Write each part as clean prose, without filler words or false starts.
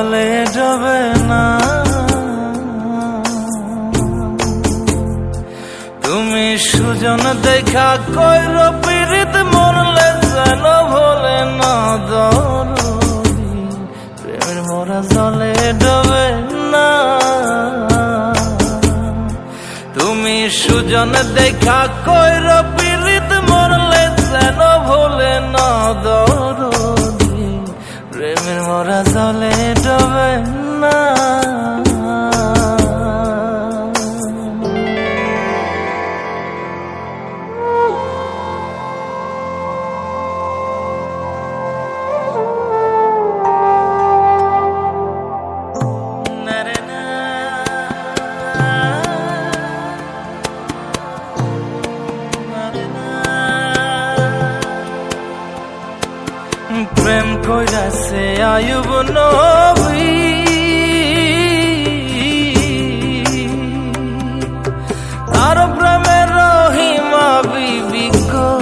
জলে ডোবে না। তুমি সুজন দেখা কইর পীড়িত মরলে যেন ভোলে না দরদি, প্রেমের মোরা জলে ডোবে না। তুমি সুজন দেখা কইর পীড়িত মরলে যেন ভোলে না দরদি, প্রেমের মোরা জলে ডোবে না। প্রেম কইরাছে আয়ুব নবী, তার প্রেমের রহিমা বিবি গো,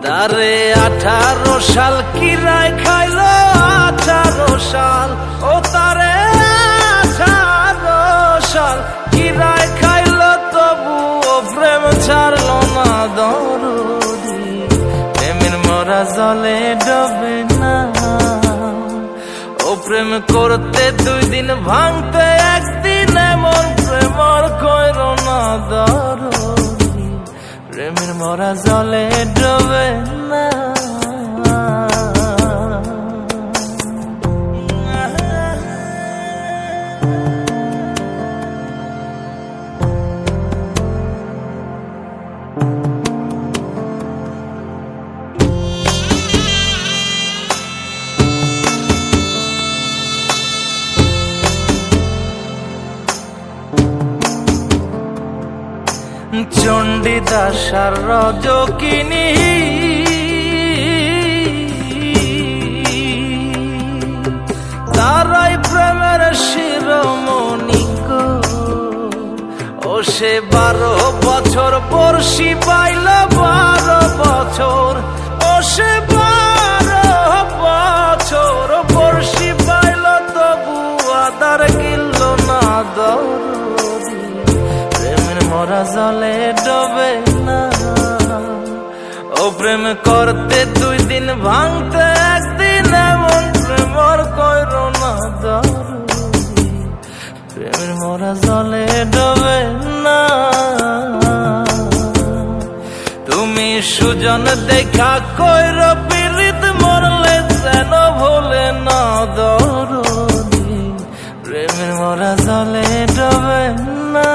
তারে 18 সাল কিরায় খাইল 18 সাল, ও তারে 18 সাল কিরায় খাইল, তবু ও প্রেম ছাড়ল না দরদি, প্রেমের মোরা জলে ডোবে না। ও প্রেম করতে 2 দিন ভাঙতে 1 দিন, এমন প্রেম আর কইর না দরদি, প্রেমের মোরা জলে ডোবে না। চণ্ডীদাস আর রজকিনী, তারাই প্রেমের শিরোমণি গো, ও সে 12 বছর বর্ষি পাইল 12 বছর, ও সে 12 বছর বর্ষি পাইল, তবু আদার গিলল না দরদি, প্রেমের মোরা জলে ডোবে না। ও প্রেম করতে 2 দিন ভাঙতে 1 দিন, এমন প্রেম আর কইর না দরদি, প্রেমের মোরা জলে ডোবে না। তুমি সুজন দেখা কইর পীড়িত মরলে যেন ভোলে না দরদি, প্রেমের মোরা জলে ডোবে না।